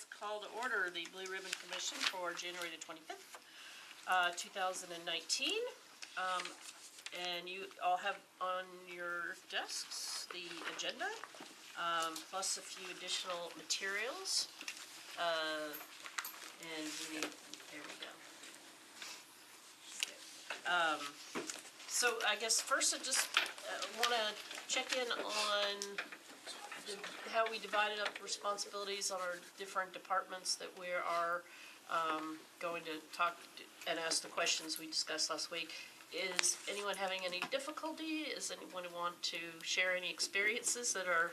let's call to order the Blue Ribbon Commission for January the 25th, 2019. And you all have on your desks the agenda, plus a few additional materials. And we need, there we go. So I guess first I just want to check in on how we divided up responsibilities on our different departments that we are going to talk and ask the questions we discussed last week. Is anyone having any difficulty? Is anyone who want to share any experiences that are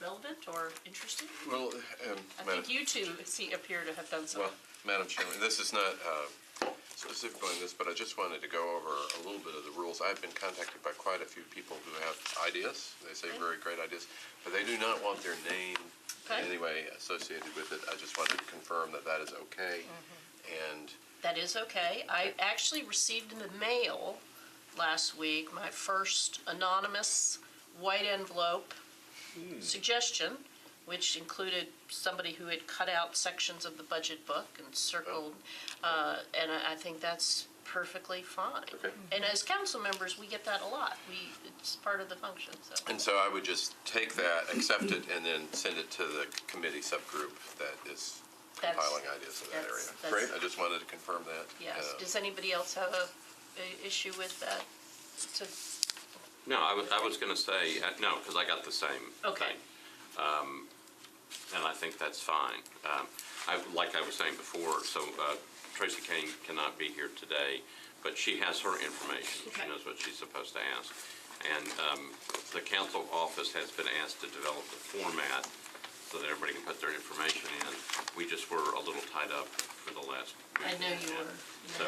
relevant or interesting? Well, I think you two appear to have done so. Well, Madam Chairman, this is not specific on this, but I just wanted to go over a little bit of the rules. I've been contacted by quite a few people who have ideas. They say very great ideas, but they do not want their name in any way associated with it. I just wanted to confirm that that is okay. And that is okay. I actually received in the mail last week my first anonymous white envelope suggestion, which included somebody who had cut out sections of the budget book and circled, and I think that's perfectly fine. Okay. And as council members, we get that a lot. It's part of the function. So. And so I would just take that, accept it, and then send it to the committee subgroup that is compiling ideas in that area. Great. I just wanted to confirm that. Yes. Does anybody else have a issue with that? No, I was going to say no, because I got the same thing. And I think that's fine. Like I was saying before, so Tracy Kane cannot be here today, but she has her information. She knows what she's supposed to ask. And the council office has been asked to develop the format so that everybody can put their information in. We just were a little tied up for the last week. I know you were. So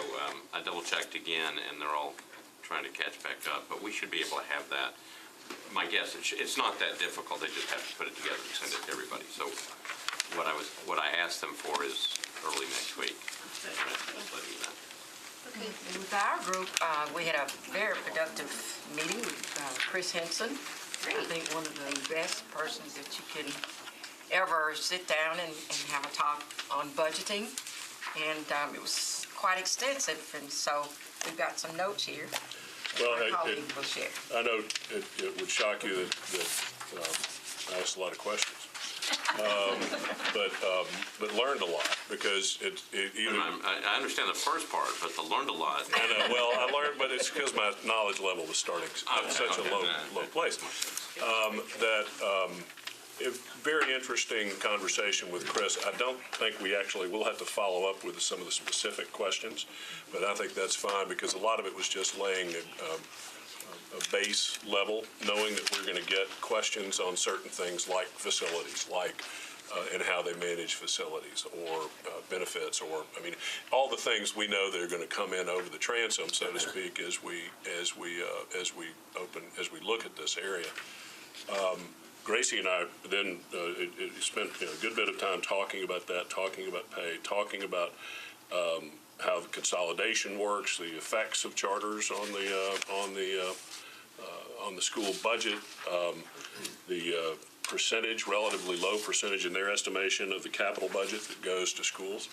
I double checked again, and they're all trying to catch back up, but we should be able to have that. My guess, it's not that difficult. They just have to put it together and send it to everybody. So what I asked them for is early next week. Okay. And with our group, we had a very productive meeting with Chris Henson. I think one of the best persons that you can ever sit down and have a talk on budgeting. And it was quite extensive, and so we've got some notes here. Well, Will share. I know it would shock you that I asked a lot of questions, but learned a lot because I understand the first part, but the learned a lot. I know. Well, I learned, but it's because my knowledge level was starting at such a low place. A very interesting conversation with Chris. I don't think we'll have to follow up with some of the specific questions, but I think that's fine because a lot of it was just laying a base level, knowing that we're going to get questions on certain things like facilities, and how they manage facilities or benefits, or all the things we know that are going to come in over the transom, so to speak, as we look at this area. Gracie and I then spent a good bit of time talking about that, talking about pay, talking about how the consolidation works, the effects of charters on the school budget, the percentage, relatively low percentage in their estimation of the capital budget that goes to schools.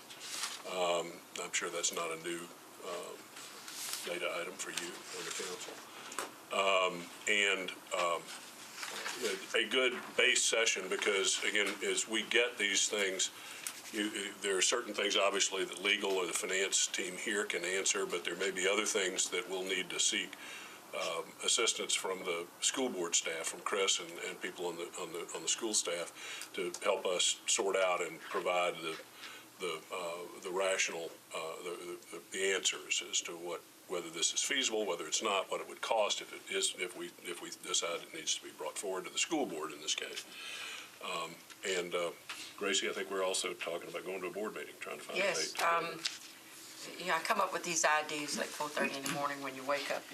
I'm sure that's not a new data item for you on the council. A good base session because, again, as we get these things, there are certain things, obviously, that legal or the finance team here can answer, but there may be other things that we'll need to seek assistance from the school board staff, from Chris and people on the school staff to help us sort out and provide the rational the answers as to whether this is feasible, whether it's not, what it would cost if we decide it needs to be brought forward to the school board in this case. Gracie, I think we're also talking about going to a board meeting, trying to find a date. Yes. I come up with these ideas like 4:30 in the morning when you wake up,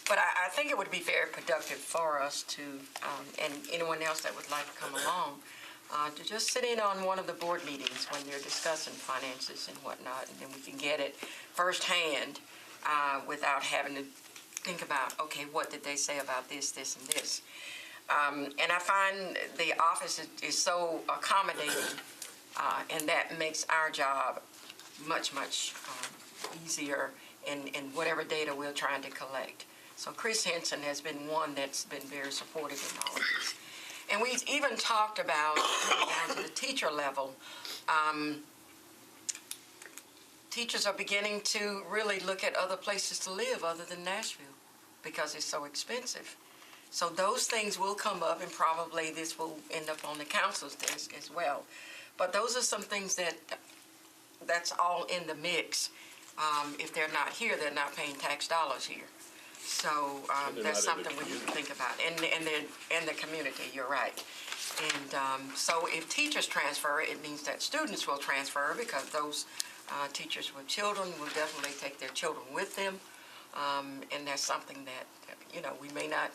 But I think it would be very productive for us to, and anyone else that would like to come along, to just sit in on one of the board meetings when they're discussing finances and whatnot, and then we can get it firsthand without having to think about, okay, what did they say about this, this, and this. And I find the office is so accommodating, and that makes our job much, much easier in whatever data we're trying to collect. So Chris Henson has been one that's been very supportive in all of this. And we've even talked about, down to the teacher level, teachers are beginning to really look at other places to live other than Nashville because it's so expensive. So those things will come up, and probably this will end up on the council's desk as well. But those are some things that's all in the mix. If they're not here, they're not paying tax dollars here. So they're that's not in the something we need to think about. And the community, you're right. And so if teachers transfer, it means that students will transfer, because those teachers with children will definitely take their children with them. And that's something that, we may not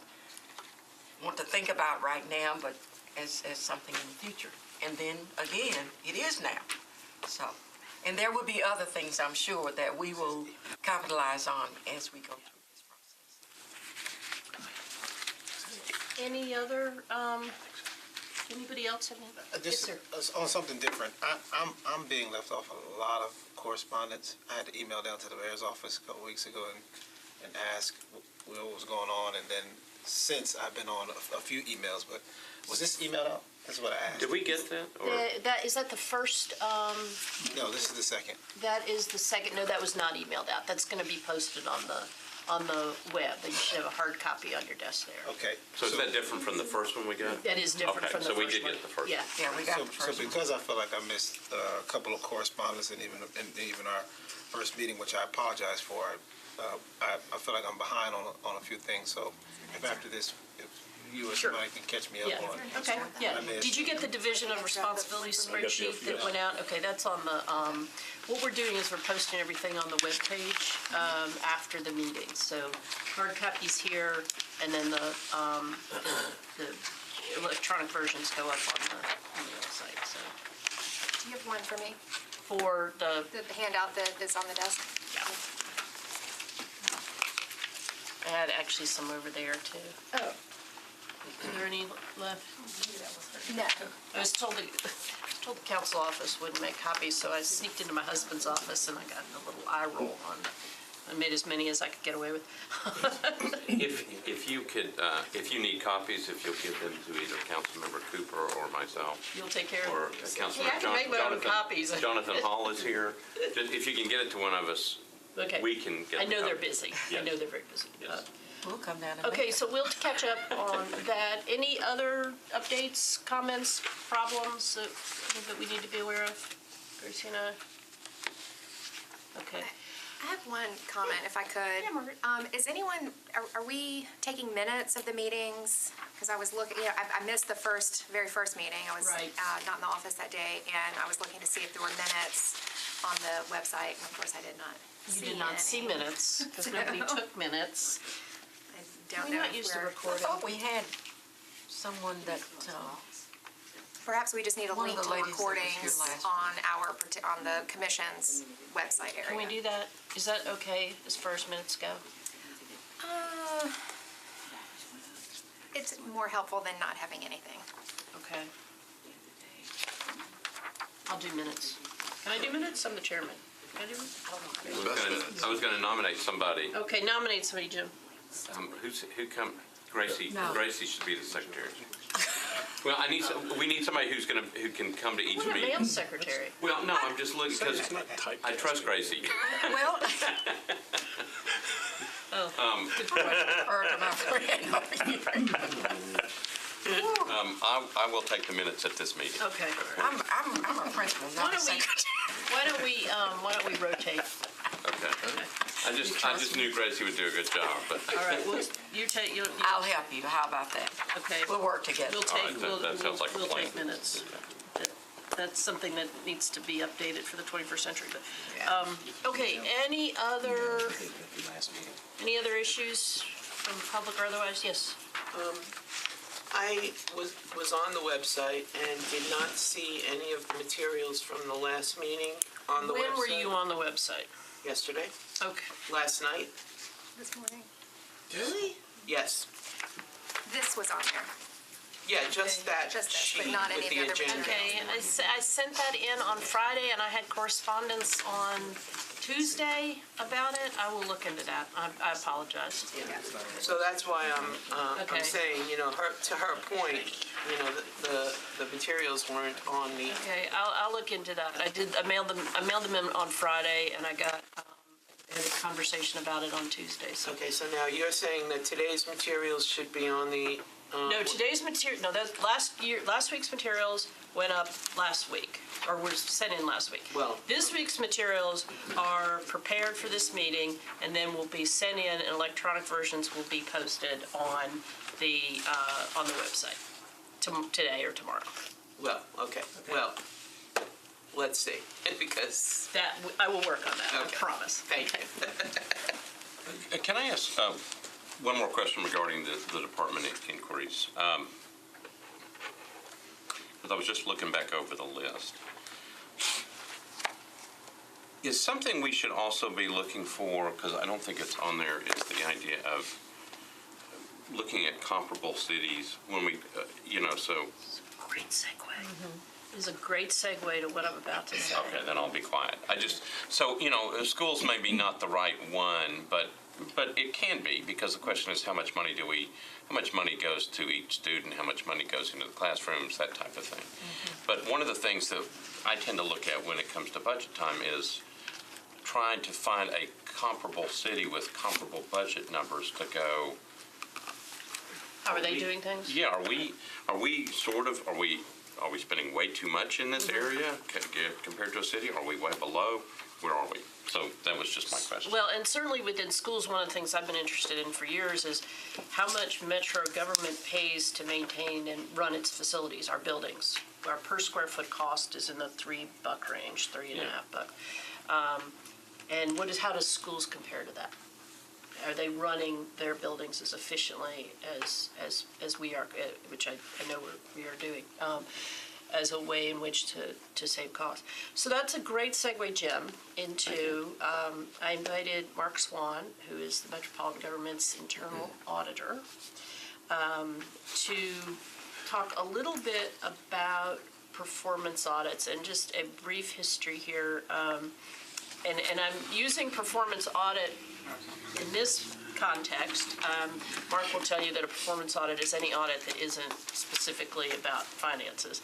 want to think about right now, but as something in the future. And then, again, it is now. So, and there will be other things, I'm sure, that we will capitalize on as we go through this process. Any other, anybody else have any? Just on something different, I'm being left off a lot of correspondence. I had to email down to the mayor's office a couple weeks ago and ask what was going on, and then since I've been on a few emails, but was this emailed out? That's what I asked. Did we get that? Or Is that the first, No, this is the second. that is the second, no, that was not emailed out. That's gonna be posted on the web. You should have a hard copy on your desk there. Okay. So is that different from the first one we got? That is different from the first one. Okay, so we did get the first one. Yeah. Yeah, we got the So first one. because I feel like I missed a couple of correspondence and even our first meeting, which I apologize for, I feel like I'm behind on a few things. So if after this, if you or Sure. somebody can catch me up Yeah, on. okay, yeah. I missed Did you get the division of responsibilities I got the- spreadsheet that yes. went out? Okay, that's on the, what we're doing is we're posting everything on the webpage, after the meeting. So hard copies here, and then the electronic versions go up on the website, so. Do you have one for me? For the, The handout that's on the desk? yeah. I had actually some over there too. Oh. Are there any left? No. I was told the council office wouldn't make copies, so I sneaked into my husband's office and I got a little eye roll on. I made as many as I could get away with. If you could, if you need copies, if you'll give them to either Councilmember Cooper or myself, You'll take care or of it. Councilmember Yeah, I can make my own copies. Jonathan Hall is here. Just if you can get it to one of us, Okay. we can get I know the they're copies. busy. I Yes. know they're very busy. Yes. We'll come down and Okay, make so we'll catch up on that. Any other updates, comments, problems that we need to be aware of? Christina? Okay. I have one comment, if I could. Yeah, Margaret. Is anyone, are we taking minutes of the meetings? Because I was looking, I missed the very first meeting. I was Right. not in the office that day, and I was looking to see if there were minutes on the website, and of course I did not see You did not see any. minutes, because nobody took minutes. I don't Can we know not if use the we're, I recording? thought we had someone that, perhaps we just need a One of link the to ladies that was here recordings last on the commission's website area. Can we do that? Is that okay as far as minutes go? It's more helpful than not having anything. Okay. I'll do minutes. Can I do minutes? I'm the chairman. Can I do minutes? I was going to nominate somebody. Okay, nominate somebody, Jim. Who come? Gracie. No. Gracie should be the secretary. Well, we need somebody who can come to each What a meeting. mail secretary. Well, no, I'm just looking because It's not typed. I trust Gracie. well, Oh, good question. or to my friend. I will take the minutes at this meeting. Okay. I'm a principal, Why not a don't we, secretary. why don't we rotate? Okay. I just knew Gracie would do a good job, but. All right, well, you take, you, I'll help you. How about that? okay. We'll work together. We'll All right, take, that sounds like a we'll plan. take minutes. That's something that needs to be updated for the 21st century. But, Yeah. okay, any other issues from the public or otherwise? Yes. I was on the website and did not see any of the materials from the last meeting on the website. When were you on the website? Yesterday, Okay. last night. This morning. Really? Yes. This was on there. Yeah, just that Just this, sheet but not any with of the the other agenda. materials. Okay, I sent that in on Friday, and I had correspondence on Tuesday about it. I will look into that. I apologize. So that's why I'm Okay. saying, to her point, the materials weren't on the, Okay, I'll look into that. I mailed them in on Friday, and I got, had a conversation about it on Tuesday, so. okay, so now you're saying that today's materials should be on the, No, today's material, no, that's last week's materials went up last week, or were sent in last week. Well- This week's materials are prepared for this meeting, and then will be sent in, and electronic versions will be posted on the website today or tomorrow. well, okay, well, let's see, because, That, I will work on that, I Okay. promise. thank you. Can I ask one more question regarding the department inquiries? Because I was just looking back over the list. Is something we should also be looking for, because I don't think it's on there, is the idea of looking at comparable cities when we, so, Great segue. Is a great segue to what I'm about to say. okay, then I'll be quiet. Schools may be not the right one, but it can be, because the question is how much money goes to each student, how much money goes into the classrooms, that type of thing. But one of the things that I tend to look at when it comes to budget time is trying to find a comparable city with comparable budget numbers to go, How are they doing things? yeah, are we spending way too much in this area compared to a city? Are we way below? Where are we? So that was just my question. Well, and certainly within schools, one of the things I've been interested in for years is how much metro government pays to maintain and run its facilities, our buildings. Our per square foot cost is in the $3 range, $3.50. And how does schools compare to that? Are they running their buildings as efficiently as we are, which I know we are doing, as a way in which to save costs? So that's a great segue, Jim, into, I invited Mark Swan, who is the Metropolitan Government's internal auditor, to talk a little bit about performance audits and just a brief history here. And I'm using performance audit in this context. Mark will tell you that a performance audit is any audit that isn't specifically about finances.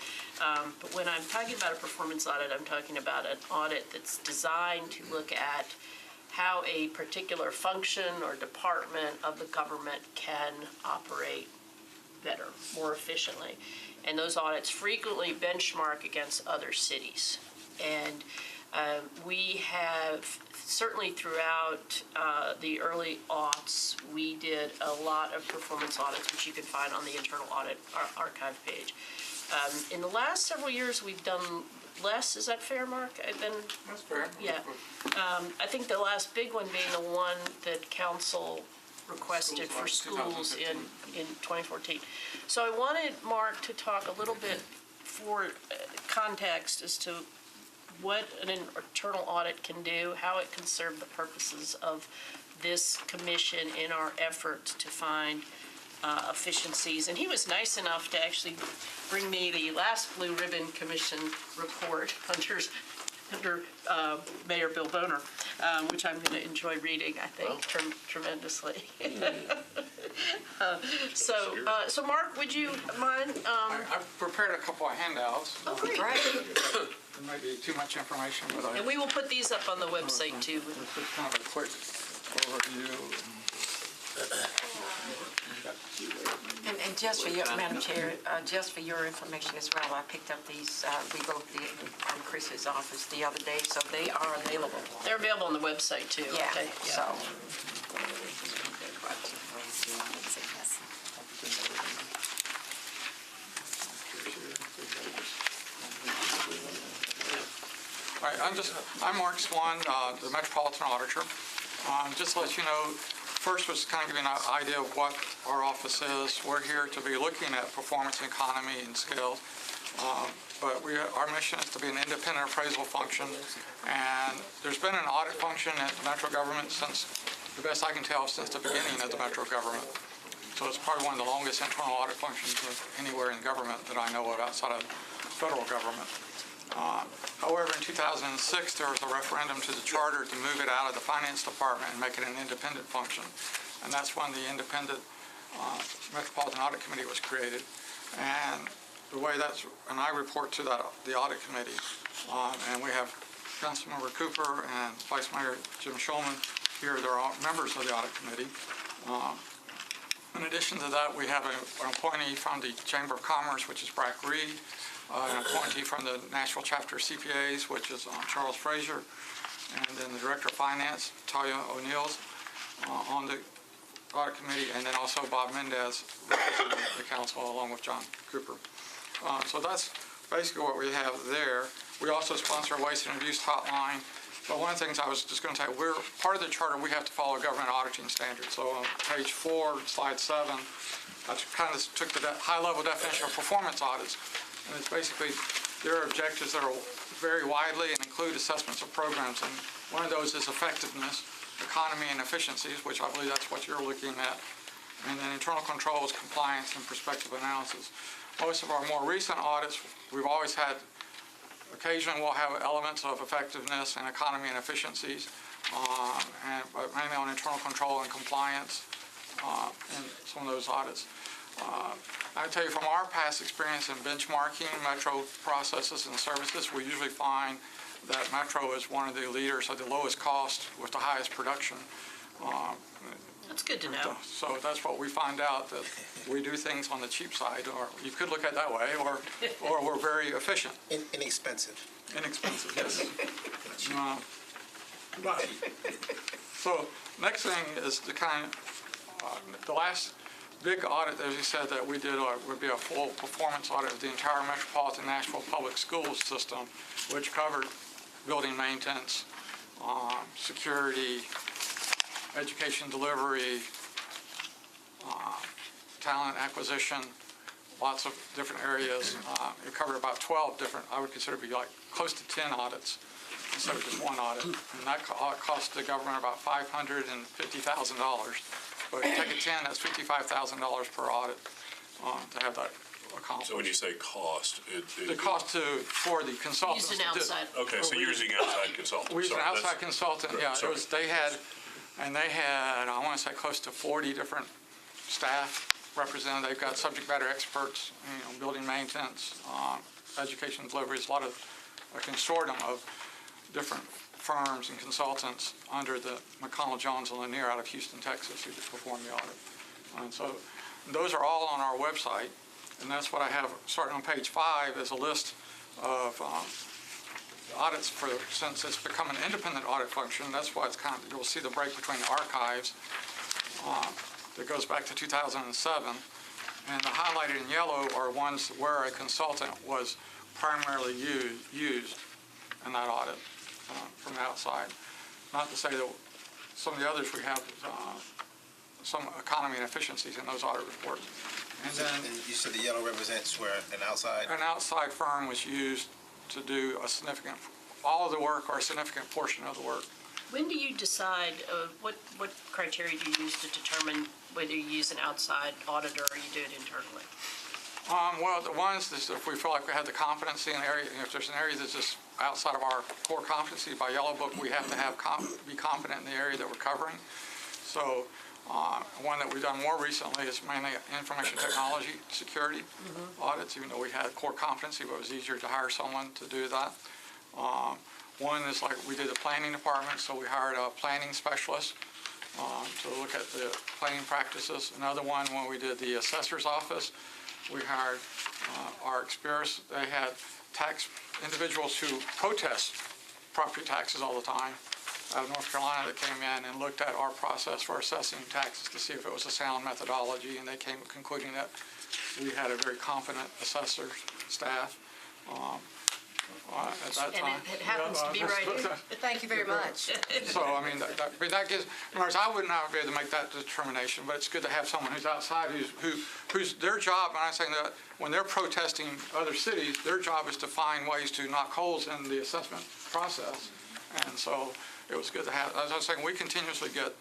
But when I'm talking about a performance audit, I'm talking about an audit that's designed to look at how a particular function or department of the government can operate better, more efficiently. And those audits frequently benchmark against other cities. And we have, certainly throughout the early aughts, we did a lot of performance audits, which you can find on the internal audit archive page. In the last several years, we've done less. Is that fair, Mark? That's fair. Yeah. I think the last big one being the one that council requested for schools in 2014. So I wanted Mark to talk a little bit for context as to what an internal audit can do, how it can serve the purposes of this commission in our efforts to find efficiencies. And he was nice enough to actually bring me the last Blue Ribbon Commission report under Mayor Bill Boner, which I'm going to enjoy reading, I think, tremendously. So Mark, would you mind? I've prepared a couple of handouts. Oh, great. There may be too much information, but And we will put these up on the website, too. just kind of a quick overview. And just for your, Madam Chair, just for your information as well, I picked up these, we both did from Chris's office the other day, so they are available. They're available on the website, too. Yeah, Okay, so. All right, I'm Mark Swan, the Metropolitan Auditor. Just to let you know, first was kind of giving an idea of what our office is. We're here to be looking at performance, economy, and skills. But our mission is to be an independent appraisal function. And there's been an audit function at the Metro government since, the best I can tell, since the beginning of the Metro government. So it's probably one of the longest internal audit functions of anywhere in government that I know of outside of federal government. However, in 2006, there was a referendum to the charter to move it out of the finance department and make it an independent function. And that's when the independent Metropolitan Audit Committee was created. And the way that's, and I report to the audit committee. And we have Councilmember Cooper and Vice Mayor Jim Shulman here. They're all members of the audit committee. In addition to that, we have an appointee from the Chamber of Commerce, which is Brack Reed, an appointee from the Nashville Chapter of CPAs, which is Charles Frazier, and then the Director of Finance, Talia O'Neill's on the audit committee, and then also Bob Mendez representing the council along with John Cooper. So that's basically what we have there. We also sponsor a waste and abuse hotline. But one of the things I was just going to say, we're part of the charter. We have to follow government auditing standards. So on page 4, slide 7, I kind of took the high-level definition of performance audits, and it's basically there are objectives that are vary widely and include assessments of programs. And one of those is effectiveness, economy, and efficiencies, which I believe that's what you're looking at. And then internal controls, compliance, and prospective analysis. Most of our more recent audits, we've always had. Occasionally, we'll have elements of effectiveness and economy and efficiencies, but mainly on internal control and compliance in some of those audits. I tell you, from our past experience in benchmarking Metro processes and services, we usually find that Metro is one of the leaders of the lowest cost with the highest production. That's good to know. So that's what we find out, that we do things on the cheap side, or you could look at it that way, or we're very efficient. Inexpensive. Inexpensive, yes. So next thing is the last big audit, as you said, that we did would be a full performance audit of the entire metropolitan Nashville public schools system, which covered building maintenance, security, education delivery, talent acquisition, lots of different areas. It covered about 12 different, I would consider to be like close to 10 audits instead of just one audit. And that cost the government about $550,000. But if you take a 10, that's $55,000 per audit to have that accomplished. So when you say cost, The cost for the consultants. Used an outside. Okay, so you're using outside consultants. We used an Sorry, outside consultant, yeah. Sorry. They had, I want to say, close to 40 different staff represented. They've got subject matter experts, building maintenance, education deliveries, a lot of a consortium of different firms and consultants under the McConnell, Jones, and Lanier out of Houston, Texas, who performed the audit. And so those are all on our website, and that's what I have starting on page 5 is a list of audits since it's become an independent audit function. That's why it's you'll see the break between the archives that goes back to 2007. And the highlighted in yellow are ones where a consultant was primarily used in that audit from the outside. Not to say that some of the others we have some economy and efficiencies in those audit reports. And then And you said the yellow represents where an outside firm was used to do all of the work or a significant portion of the work. When do you decide, what criteria do you use to determine whether you use an outside auditor or you do it internally? Well, the ones is if we feel like we have the competency in an area, if there's an area that's just outside of our core competency by Yellow Book, we have to be competent in the area that we're covering. So one that we've done more recently is mainly information technology security audits, even though we had core competency, but it was easier to hire someone to do that. One is like we did the planning department, so we hired a planning specialist to look at the planning practices. Another one, when we did the assessor's office, we hired our experts. They had individuals who protest property taxes all the time out of North Carolina that came in and looked at our process for assessing taxes to see if it was a sound methodology, and they came concluding that we had a very competent assessor staff at that time. And it happens to be right here. Thank you very much. So, I mean, that gives, in other words, I would not be able to make that determination, but it's good to have someone who's outside, who's their job, and I'm saying that when they're protesting other cities, their job is to find ways to knock holes in the assessment process. And so it was good to have, as I was saying, we continuously get,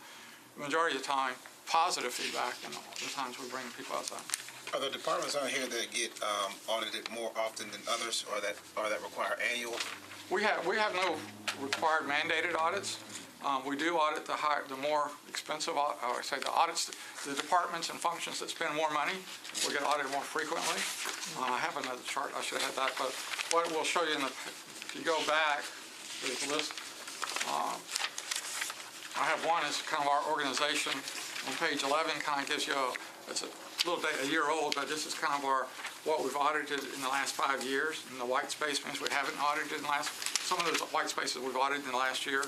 the majority of the time, positive feedback and the times we bring people outside. Are there departments on here that get audited more often than others, or that require annual? We have no required mandated audits. We do audit the more expensive, the audits, the departments and functions that spend more money, we get audited more frequently. I have another chart, I should have had that, but what we'll show you if you go back, there's a list. I have one is kind of our organization. On page 11 kind of gives you, it's a year old, but this is kind of what we've audited in the last 5 years. And the white space means we haven't audited in the last, some of those white spaces we've audited in the last year.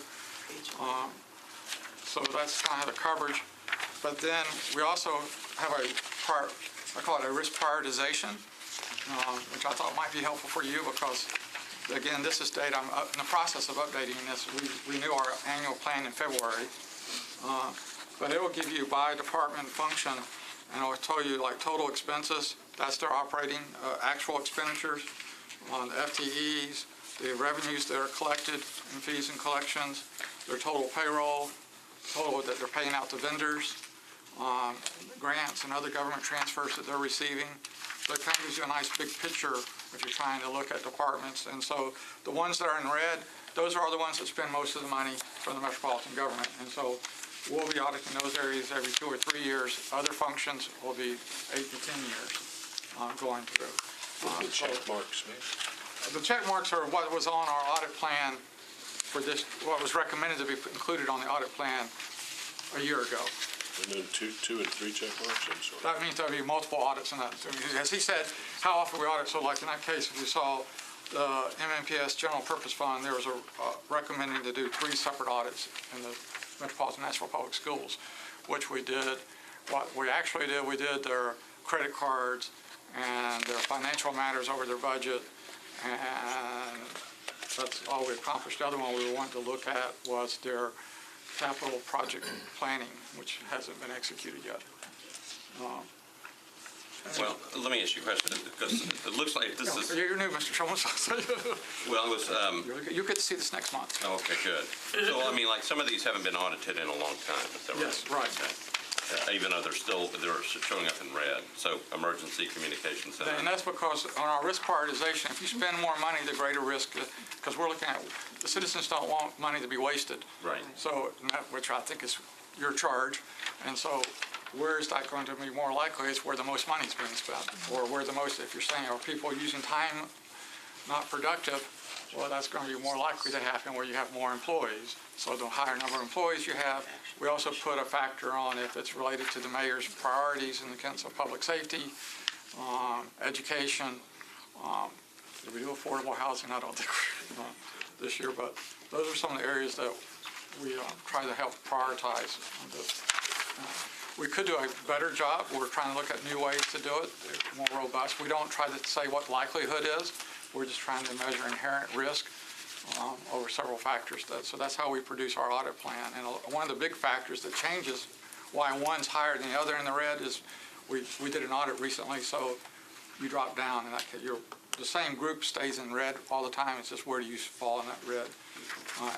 So that's kind of the coverage. But then we also have I call it a risk prioritization, which I thought might be helpful for you because, again, this is data. I'm in the process of updating this. We renew our annual plan in February. But it will give you by department function, and it'll tell you like total expenses. That's their operating actual expenditures on the FTEs, the revenues that are collected in fees and collections, their total payroll, total that they're paying out to vendors, grants and other government transfers that they're receiving. So it kind of gives you a nice big picture if you're trying to look at departments. And so the ones that are in red, those are the ones that spend most of the money from the metropolitan government. And so we'll be auditing those areas every 2 or 3 years. Other functions will be 8 to 10 years going through. The check marks, man. The check marks are what was on our audit plan for this, what was recommended to be included on the audit plan a year ago. And then two and three check marks, I'm sorry. That means there'll be multiple audits in that. As he said, how often we audit, so like in that case, if you saw the MMPS General Purpose Fund, there was a recommending to do 3 separate audits in the Metropolitan Nashville Public Schools, which we did. What we actually did, we did their credit cards and their financial matters over their budget, and that's all we accomplished. The other one we wanted to look at was their capital project planning, which hasn't been executed yet. Well, let me ask you a question, because it looks like this is, You're new, Mr. Shulman. well, it was, You get to see this next month. okay, good. So, I mean, like, some of these haven't been audited in a long time, is that right? Yes, right. Okay. Even though they're showing up in red, so emergency communication center. And that's because on our risk prioritization, if you spend more money, the greater risk, because we're looking at, the citizens don't want money to be wasted. Right. So, which I think is your charge. And so where is that going to be more likely is where the most money is being spent, or where the most, if you're saying, are people using time not productive, well, that's going to be more likely to happen where you have more employees. So the higher number of employees you have, we also put a factor on if it's related to the mayor's priorities in the sense of public safety, education. Did we do affordable housing? I don't think this year, but those are some of the areas that we try to help prioritize. We could do a better job. We're trying to look at new ways to do it, more robust. We don't try to say what likelihood is. We're just trying to measure inherent risk over several factors. So that's how we produce our audit plan. And one of the big factors that changes why one's higher than the other in the red is we did an audit recently, so you drop down, and the same group stays in red all the time. It's just where do you fall in that red.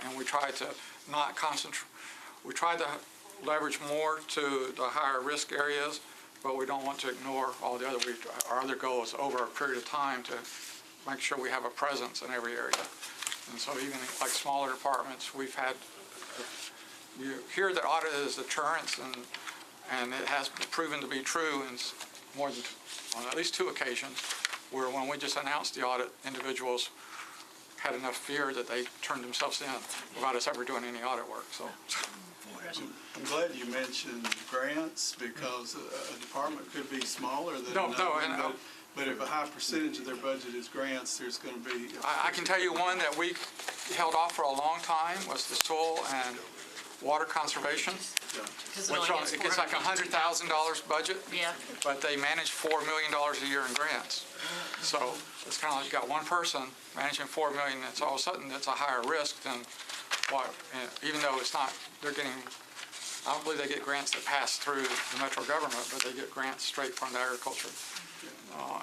And we try to not concentrate. We try to leverage more to the higher risk areas, but we don't want to ignore all the other. Our other goal is over a period of time to make sure we have a presence in every area. And so even like smaller departments, we've had, you hear that audit is deterrence, and it has proven to be true in more than, on at least 2 occasions, where when we just announced the audit, individuals had enough fear that they turned themselves in without us ever doing any audit work. So. I'm glad you mentioned grants, because a department could be smaller than another. But if a high percentage of their budget is grants, there's going to be... I can tell you one that we held off for a long time was the soil and water conservation. Which it gets like a $100,000 budget, but they manage $4 million a year in grants. So it's kind of like you got one person managing $4 million, it's all of a sudden it's a higher risk than what, even though it's not, they're getting, I don't believe they get grants that pass through the metro government, but they get grants straight from the agriculture.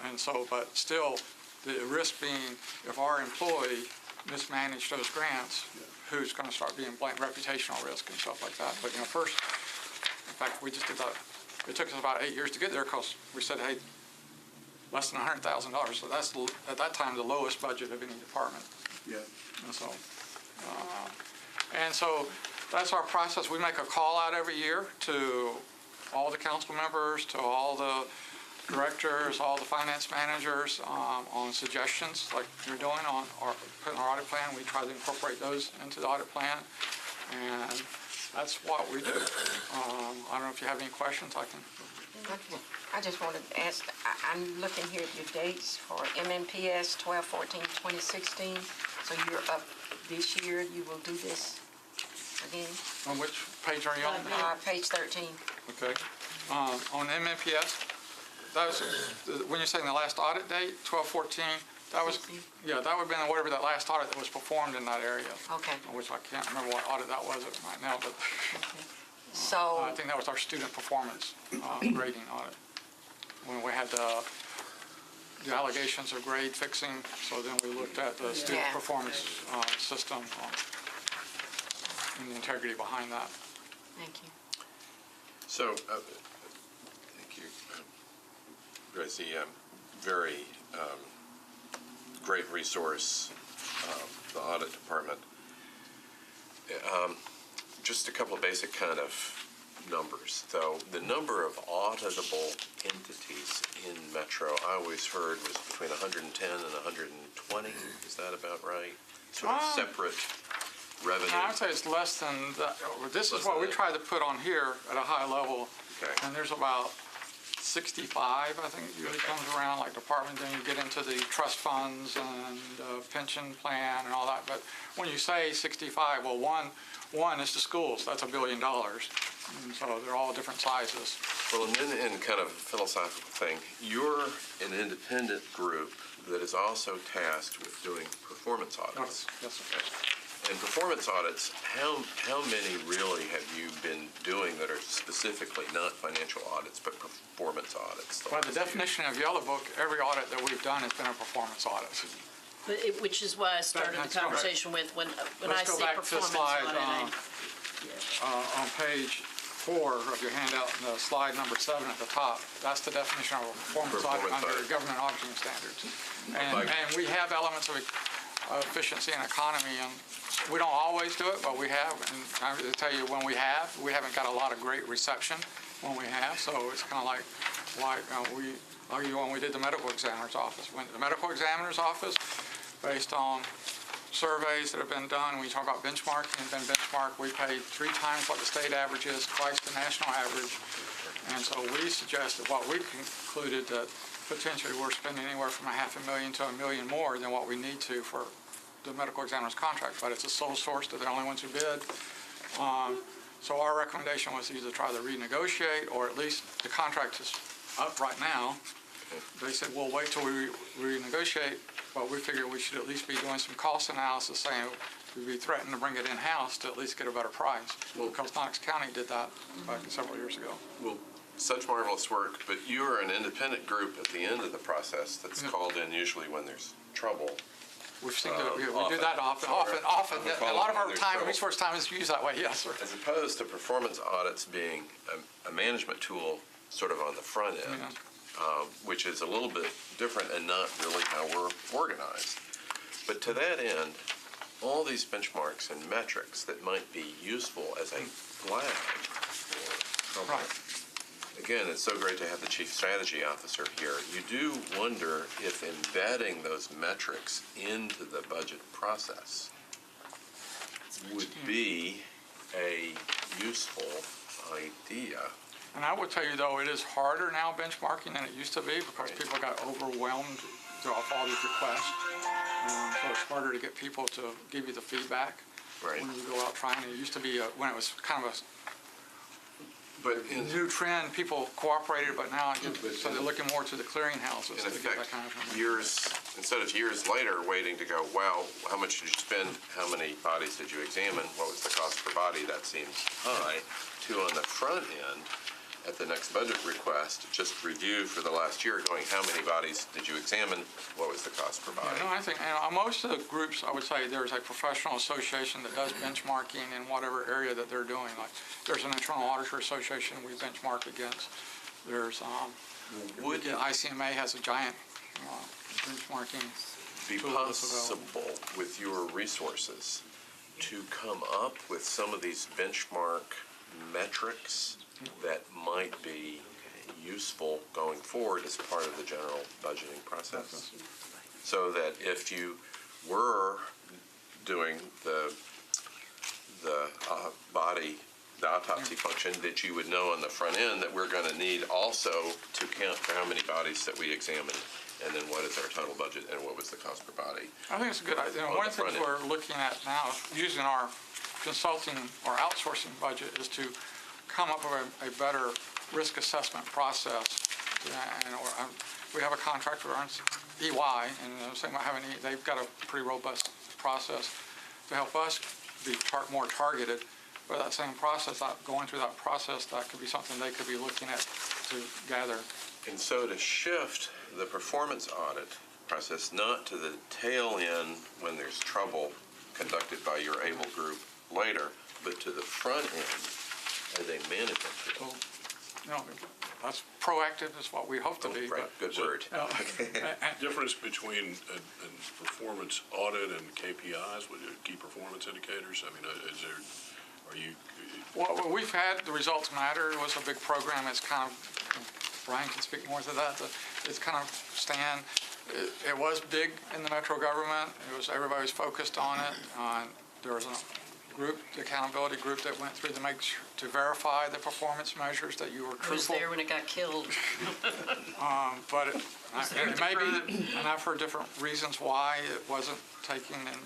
And so, but still, the risk being if our employee mismanaged those grants, who's going to start being blamed reputational risk and stuff like that. But first fact, we just did that. It took us about 8 years to get there because we said, hey, less than $100,000. So that's, at that time, the lowest budget of any department. Yeah. And so that's our process. We make a call out every year to all the council members, to all the directors, all the finance managers on suggestions like you're doing on putting our audit plan. We try to incorporate those into the audit plan. And that's what we do. I don't know if you have any questions. I just wanted to ask, I'm looking here at your dates for MMPS 12/14/2016. So you're up this year, you will do this again? On which page are you on? Page 13. Okay. On MMPS, that was, when you're saying the last audit date, 12/14, that was, yeah, that would have been whatever that last audit that was performed in that area. Okay. Which I can't remember what audit that was right now, but So, I think that was our student performance grading audit. When we had the allegations of grade fixing, so then we looked at the student Yeah. performance system and the integrity behind that. thank you. So, thank you, Gracie. Very great resource, the audit department. Just a couple of basic kind of numbers. So the number of auditable entities in Metro, I always heard was between 110 and 120. Is that about right? Sort of separate revenue. I would say it's less than that. This is what we try to put on here at a high level. Okay. And there's about 65, I think, usually comes around, like department, then you get into the trust funds and pension plan and all that. But when you say 65, well, one is the schools, that's $1 billion. And so they're all different sizes. Well, and then in kind of a philosophical thing, you're an independent group that is also tasked with doing performance audits. Yes, sir. And performance audits, how many really have you been doing that are specifically not financial audits, but performance audits? By the definition of Yellow Book, every audit that we've done has been a performance audit. But which is why I started the Let's go back. conversation with when I Let's go say back to performance slide, audit. on page 4 of your handout, the slide number 7 at the top, that's the definition of a performance audit Performance under audit. government auditing standards. And we have elements of efficiency and economy, and we don't always do it, but we have. And I will tell you, when we haven't got a lot of great reception when we have, so it's kind of like we argue when we did the medical examiner's office. When the medical examiner's office, based on surveys that have been done, when you talk about benchmarking, and been benchmarked, we paid 3 times what the state average is, twice the national average. And so we suggested, what we concluded, that potentially we're spending anywhere from $500,000 to $1 million more than what we need to for the medical examiner's contract, but it's a sole source, they're the only ones who bid. So our recommendation was either try to renegotiate, or at least the contract is up right now. They said, we'll wait till we renegotiate, but we figured we should at least be doing some cost analysis, saying we'd be threatened to bring it in-house to at least get a better price. Because Knox County did that back several years ago. Well, such marvelous work, but you are an independent group at the end of the process that's called in usually when there's trouble. We've seen that, we do Often. that often. A lot of our time, resource time is used that way, yes, sir. As opposed to performance audits being a management tool sort of on the front end, which is a little bit different and not really how we're organized. But to that end, all these benchmarks and metrics that might be useful as a flag for trouble. Right. Again, it's so great to have the Chief Strategy Officer here. You do wonder if embedding those metrics into the budget process would be a useful idea. And I would tell you, though, it is harder now benchmarking than it used to be, because people got overwhelmed off all these requests. So it's harder to get people to give you the feedback Right. when you go out trying. It used to be, when it was kind of But a new trend, people cooperated, but now, so they're looking more to the clearinghouses in to get that effect, kind of information. instead of years later waiting to go, wow, how much did you spend? How many bodies did you examine? What was the cost per body? That seems high. To on the front end, at the next budget request, just review for the last year, going, how many bodies did you examine? what was the cost per body? No, I think, most of the groups, I would say there's a professional association that does benchmarking in whatever area that they're doing. Like, there's an internal auditor association we benchmark against. There's, the ICMA has a giant benchmarking Be tool that's available. possible with your resources to come up with some of these benchmark metrics that might be useful going forward as part of the general budgeting process? So that if you were doing the body, the autopsy function, that you would know on the front end that we're going to need also to count for how many bodies that we examined, and then what is our total budget and what was the cost per body. I think it's a good idea. On One the of the things front we're looking at now, using our consulting or outsourcing budget, is to come up with a better risk assessment process. And we have a contract with EY, and they've got a pretty robust process to help us be more targeted. But that same process, going through that process, that could be something they could be looking at to gather. And so to shift the performance audit process not to the tail end when there's trouble conducted by your ABLE group later, but to the front end as a management tool. That's proactive is what we hope to be. Right, good word. Difference between a performance audit and KPIs, key performance indicators? I mean, Well, we've had the Results Matter. It was a big program. It's kind of, Brian can speak more to that. It's kind of it was big in the metro government. Everybody was focused on it. There was a group, the accountability group, that went through to verify the performance measures that you were truthful. I was there when it got killed. But it may be, and I've heard different reasons why it wasn't taking in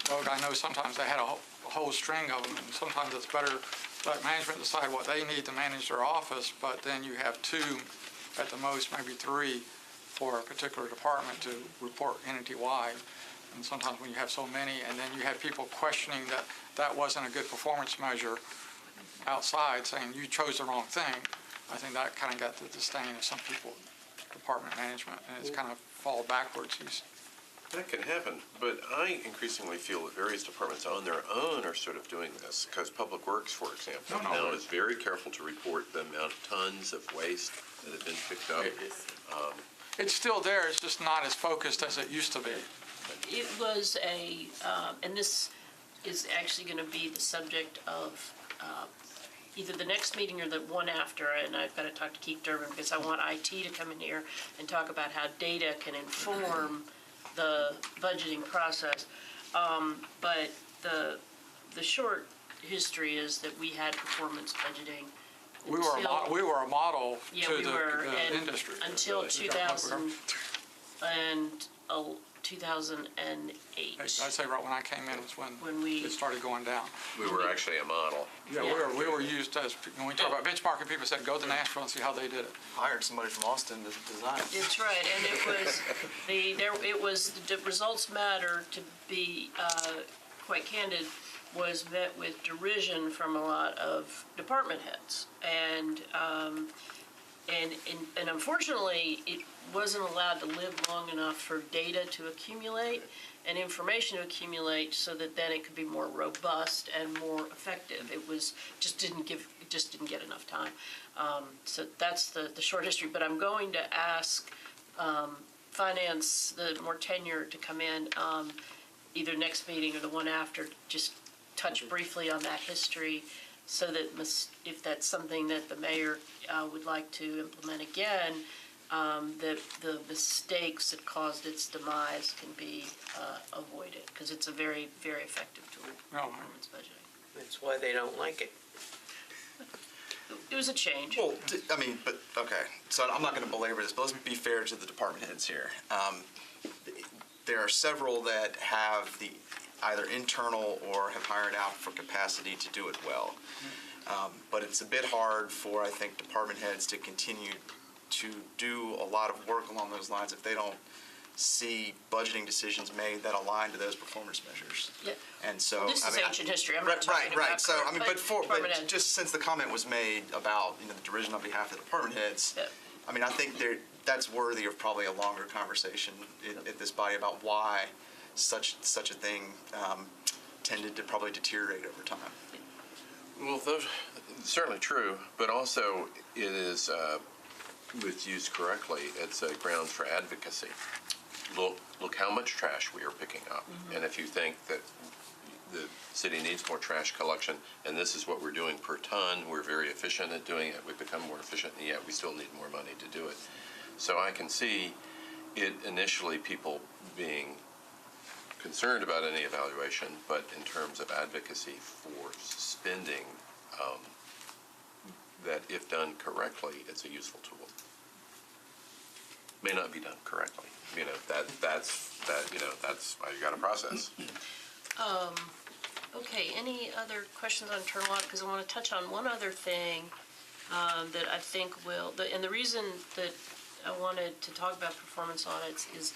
vote. I know sometimes they had a whole string of them, and sometimes it's better let management decide what they need to manage their office, but then you have two, at the most, maybe three, for a particular department to report entity-wide. And sometimes when you have so many, and then you had people questioning that wasn't a good performance measure outside, saying you chose the wrong thing, I think that kind of got the disdain of some people, department management, and it's kind of fall backwards. That can happen, but I increasingly feel that various departments on their own are sort of doing this, because Public Works, for example, now is very careful to report the amount of tons of waste that have been picked up. It's still there, it's just not as focused as it used to be. It was and this is actually going to be the subject of either the next meeting or the one after, and I've got to talk to Keith Durbin because I want IT to come in here and talk about how data can inform the budgeting process. But the short history is that we had performance budgeting. We were a model to the industry. Until 2008. I'd say right when I came in was when we it started going down. We were actually a model. Yeah, we were used as, when we talk about benchmarking, people said, go to Nashville and see how they did it. Hired somebody from Austin to design it. That's right, and it was the Results Matter, to be quite candid, was met with derision from a lot of department heads, and unfortunately, it wasn't allowed to live long enough for data to accumulate and information to accumulate, so that then it could be more robust and more effective. It just didn't get enough time. So that's the short history. But I'm going to ask finance, the more tenured, to come in either next meeting or the one after, just touch briefly on that history, so that if that's something that the mayor would like to implement again, that the mistakes that caused its demise can be avoided, because it's a very, very effective tool for performance budgeting. That's why they don't like it. It was a change. Well, okay, so I'm not going to belabor this, but let's be fair to the department heads here. There are several that have the either internal or have hired out for capacity to do it well. But it's a bit hard for, I think, department heads to continue to do a lot of work along those lines if they don't see budgeting decisions made that align to those performance measures. Yeah. And so, This is ancient history. I'm not talking right. about So, current, but just since the comment was made about the derision on behalf of the department heads, Yeah. I think that's worthy of probably a longer conversation at this body about why such a thing tended to probably deteriorate over time. Well, those, certainly true, but also it is, with used correctly, it's a ground for advocacy. Look how much trash we are picking up. And if you think that the city needs more trash collection, and this is what we're doing per ton, we're very efficient at doing it, we've become more efficient, and yet we still need more money to do it. So I can see it initially people being concerned about any evaluation, but in terms of advocacy for spending, that if done correctly, it's a useful tool. May not be done correctly. That's how you got to process. Okay, any other questions on internal audit? Because I want to touch on one other thing that I think and the reason that I wanted to talk about performance audits is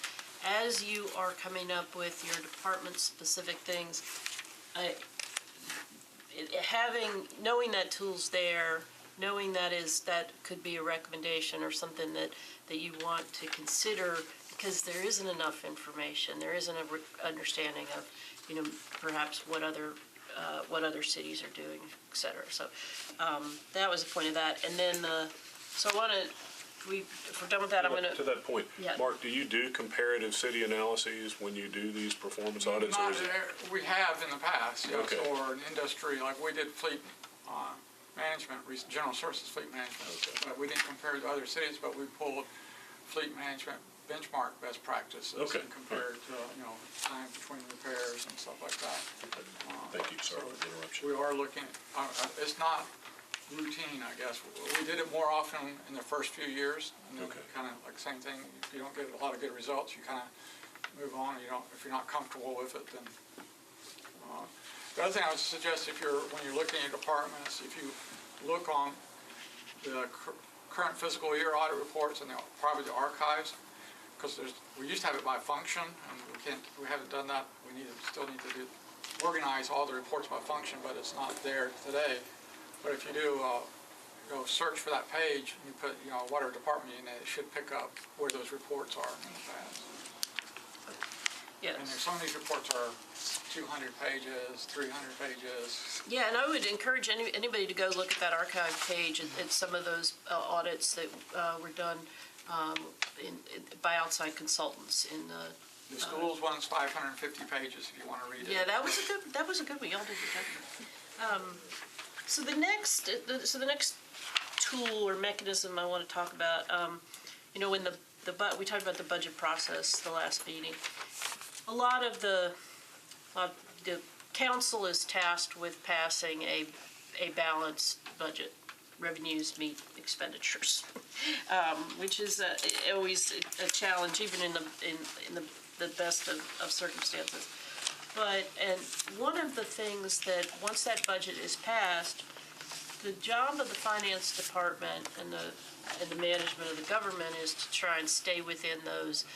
as you are coming up with your department-specific things, knowing that tool's there, knowing that could be a recommendation or something that you want to consider, because there isn't enough information, there isn't an understanding of, perhaps what other cities are doing, et cetera. So that was the point of that. And then so I want to. If we're done with that, I'm going To that point, Yeah. Mark, do you do comparative city analyses when you do these performance audits? Or is it? We have in the past, yes, Okay. or an industry, like we did fleet management, general services fleet management. Okay. We didn't compare to other cities, but we pulled fleet management benchmark best practices Okay. and compared to, time between repairs and stuff like that. Thank you. Sorry So for the interruption. we are looking, it's not routine, I guess. We did it more often in the first few years. And then Okay. kind of like the same thing, if you don't get a lot of good results, you kind of move on. If you're not comfortable with it, then. The other thing I would suggest when you're looking at departments, if you look on the current fiscal year audit reports and probably the archives, because we used to have it by function, and we haven't done that. We still need to organize all the reports by function, but it's not there today. But if you do go search for that page, and you put whatever department you're in, it should pick up where those reports are in the past. Yes. And some of these reports are 200 pages, 300 pages. Yeah, and I would encourage anybody to go look at that archive page at some of those audits that were done by outside consultants in the. The schools one's 550 pages if you want to read it. Yeah, that was a good one. Y'all did a good one. So the next tool or mechanism I want to talk about, when we talked about the budget process the last meeting. A lot of the council is tasked with passing a balanced budget. Revenues meet expenditures, which is always a challenge, even in the best of circumstances. And one of the things that, once that budget is passed, the job of the finance department and the management of the government is to try and stay within those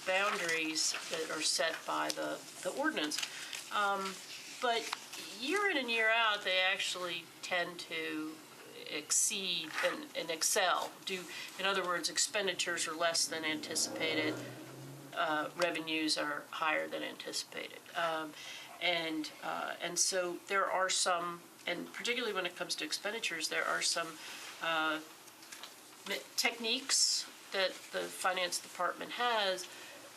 boundaries that are set by the ordinance. But year in and year out, they actually tend to exceed and excel. In other words, expenditures are less than anticipated. Revenues are higher than anticipated. And so there are some, and particularly when it comes to expenditures, there are some techniques that the finance department has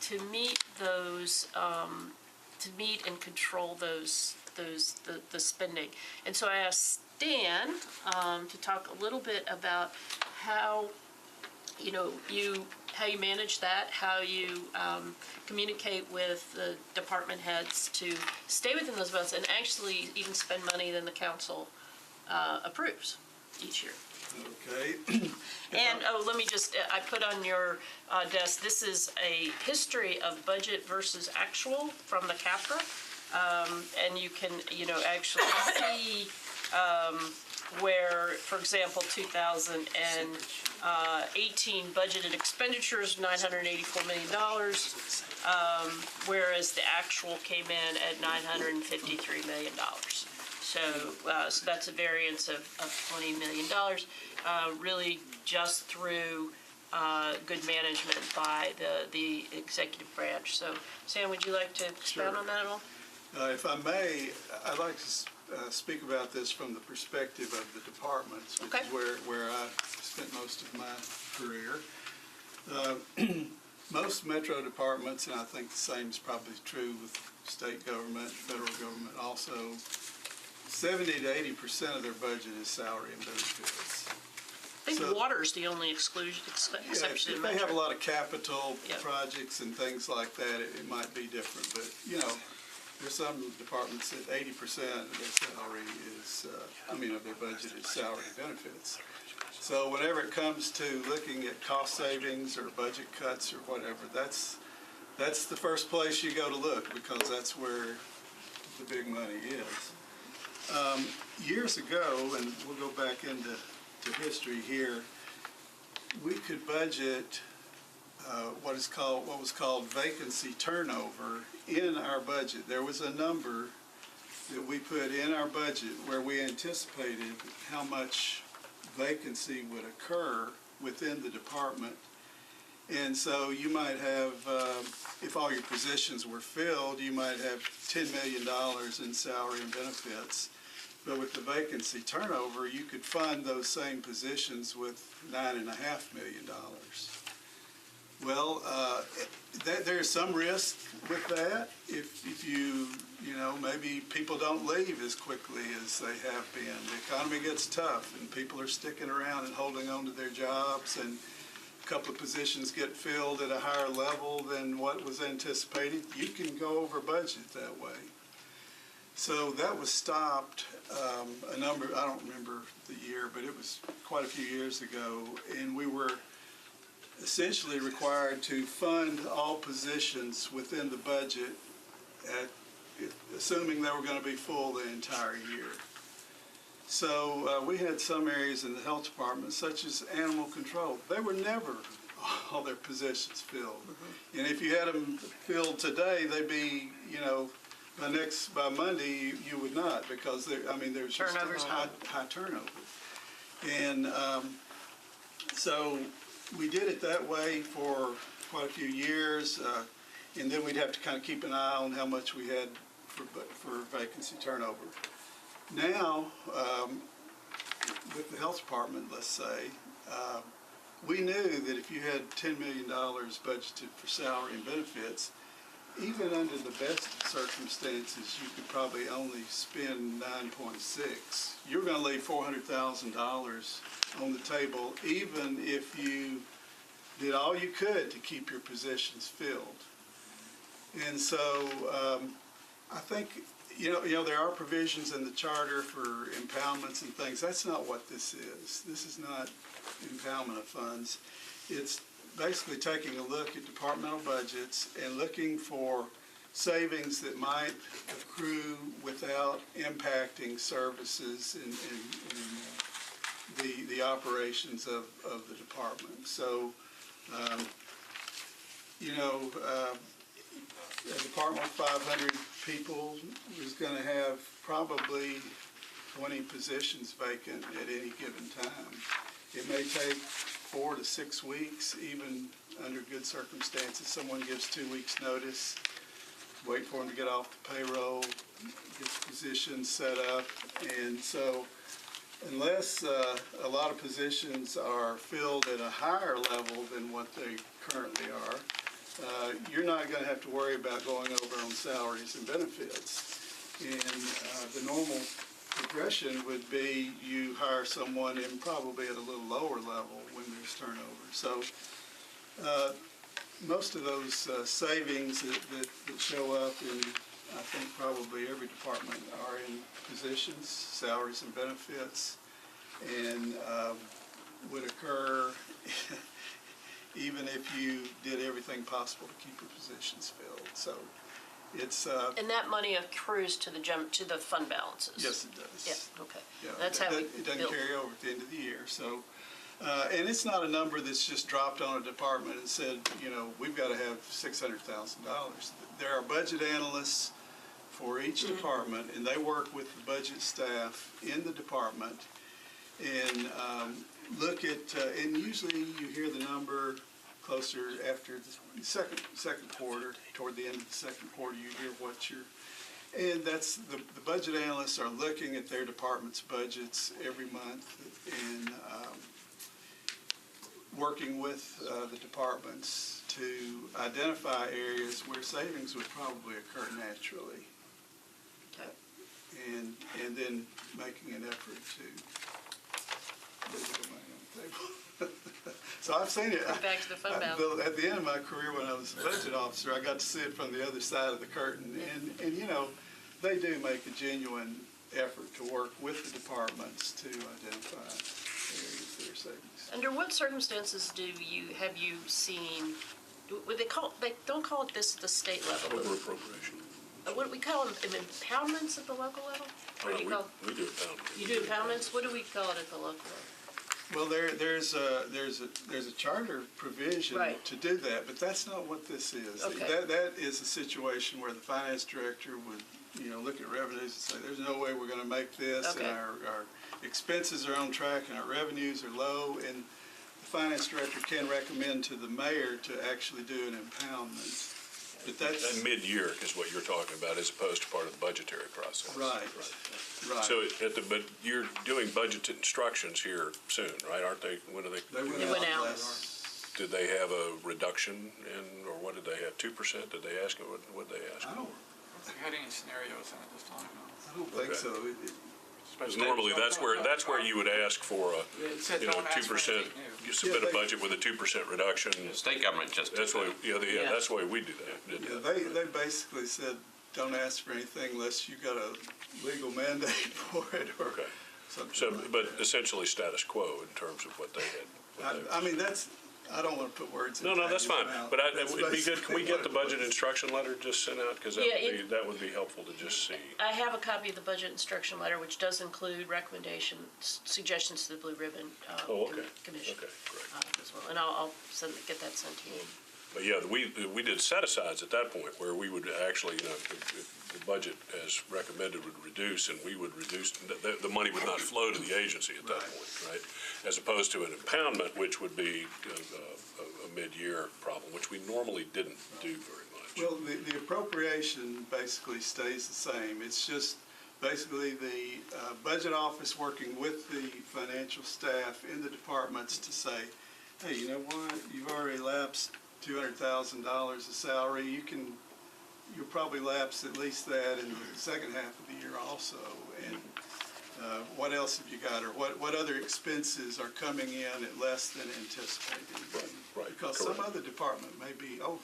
to meet those, to meet and control the spending. And so I asked Dan to talk a little bit about how you manage that, how you communicate with the department heads to stay within those budgets and actually even spend money that the council approves each year. Okay. And, let me just, I put on your desk, this is a history of budget versus actual from the CAPRA. And you can, actually see where, for example, 2018 budgeted expenditures, $984 million, whereas the actual came in at $953 million. So that's a variance of $20 million, really just through good management by the executive branch. So, Sam, would you like to expound on that at all? If I may, I'd like to speak about this from the perspective of the departments, which Okay. is where I spent most of my career. Most metro departments, and I think the same is probably true with state government, federal government also, 70 to 80% of their budget is salary and benefits. I think So- water's the only exception If in they have a Metro. lot of capital Yep. projects and things like that, it might be different. But, there's some departments that 80% of their salary is, of their budget is salary and benefits. So whenever it comes to looking at cost savings or budget cuts or whatever, that's the first place you go to look, because that's where the big money is. Years ago, and we'll go back into history here, we could budget what was called vacancy turnover in our budget. There was a number that we put in our budget where we anticipated how much vacancy would occur within the department. And so you might have, if all your positions were filled, you might have $10 million in salary and benefits. But with the vacancy turnover, you could fund those same positions with $9.5 million. Well, there's some risk with that. If you maybe people don't leave as quickly as they have been. The economy gets tough, and people are sticking around and holding on to their jobs, and a couple of positions get filled at a higher level than what was anticipated. You can go over budget that way. So that was stopped I don't remember the year, but it was quite a few years ago, and we were essentially required to fund all positions within the budget assuming they were going to be full the entire year. So we had some areas in the health department, such as animal control. They were never all their positions filled. Mm-hmm. And if you had them filled today, they'd be, by Monday, you would not, because there's just high turnover. And so we did it that way for quite a few years, and then we'd have to kind of keep an eye on how much we had for vacancy turnover. Now, with the health department, let's say, we knew that if you had $10 million budgeted for salary and benefits, even under the best circumstances, you could probably only spend 9.6. You're going to leave $400,000 on the table, even if you did all you could to keep your positions filled. And so I think, there are provisions in the charter for impoundments and things. That's not what this is. This is not impoundment of funds. It's basically taking a look at departmental budgets and looking for savings that might accrue without impacting services and the operations of the department. So, a department with 500 people is going to have probably 20 positions vacant at any given time. It may take 4 to 6 weeks, even under good circumstances. Someone gives 2 weeks' notice, wait for them to get off the payroll, get the position set up. And so unless a lot of positions are filled at a higher level than what they currently are, you're not going to have to worry about going over on salaries and benefits. And the normal progression would be you hire someone in probably at a little lower level when there's turnover. So most of those savings that show up in, I think, probably every department are in positions, salaries and benefits, and would occur even if you did everything possible to keep your positions filled. So it's And that money accrues to the fund balances? Yes, it does. Yeah, okay. Yeah, That's how we it doesn't build. carry over at the end of the year. So, and it's not a number that's just dropped on a department and said, we've got to have $600,000. There are budget analysts for each department, and they work with the budget staff in the department. And look at, and usually you hear the number closer after the second quarter, toward the end of the second quarter, you hear what you're, and that's, the budget analysts are looking at their department's budgets every month and working with the departments to identify areas where savings would probably occur naturally. Okay. And then making an effort to leave the money on the table. So I've seen it. Back to the fund balance. At the end of my career, when I was a budget officer, I got to see it from the other side of the curtain. And you know, they do make a genuine effort to work with the departments to identify areas that are savings. Under what circumstances have you seen, they don't call it this at the state level, Over appropriation. but what do we call them, impoundments at the local level? What do you call? We do impoundment. You do impoundments? What do we call it at the local level? Well, there's a charter provision Right. to do that, but that's not what this is. Okay. That is a situation where the finance director would, you know, look at revenues and say, there's no way we're going to make this, Okay. and our expenses are on track and our revenues are low, and the finance director can recommend to the mayor to actually do an impoundment. But that's And mid-year is what you're talking about, as opposed to part of the budgetary process. right. So, but you're doing budget instructions here soon, right? Aren't they? When are they? They went out. Did they have a reduction in, or what did they have? 2%? Did they ask? What did they ask? I don't Had any scenarios in it this time? think Okay. so. Because normally that's where you would ask for a, It said you know, don't ask for 2%. anything new. You submit a budget with a 2% reduction. The state government just did That's why, that. yeah, that's why we do that. did Yeah, that. they basically said, don't ask for anything unless you got a legal mandate for it or Okay. something. So, like but that. essentially status quo in terms of what they had. I mean, I don't want to put words in. No, that's fine, Tanya's mouth. but That's it'd be good, can we basically get what the it budget was. instruction letter just sent out? Because Yeah, that would be helpful to just see. I have a copy of the budget instruction letter, which does include suggestions to the Blue Ribbon Oh, okay. Commission Okay, great. as well. And I'll get that sent to you. But yeah, we did set-asides at that point where we would actually, you know, if the budget as recommended would reduce, and we would reduce, the money would not flow to the agency at that point, right? As opposed to an impoundment, which would be a mid-year problem, which we normally didn't do very much. Well, the appropriation basically stays the same. It's just basically the budget office working with the financial staff in the departments to say, hey, you know what, you've already lapsed $200,000 of salary. You'll probably lapse at least that in the second half of the year also. And what else have you got, or what other expenses are coming in at less than anticipated? Right, Because correct. some other department may be over.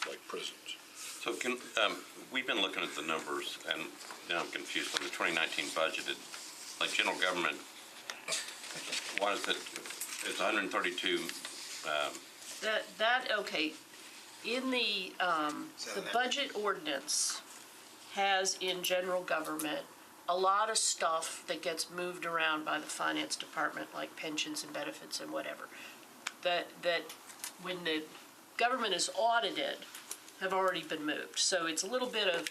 Like prisons. So we've been looking at the numbers, and now I'm confused on the 2019 budget. Like general government, what is it? It's 132. Okay, in the budget ordinance has in general government a lot of stuff that gets moved around by the finance department, like pensions and benefits and whatever, that when the government is audited, have already been moved. So it's a little bit of,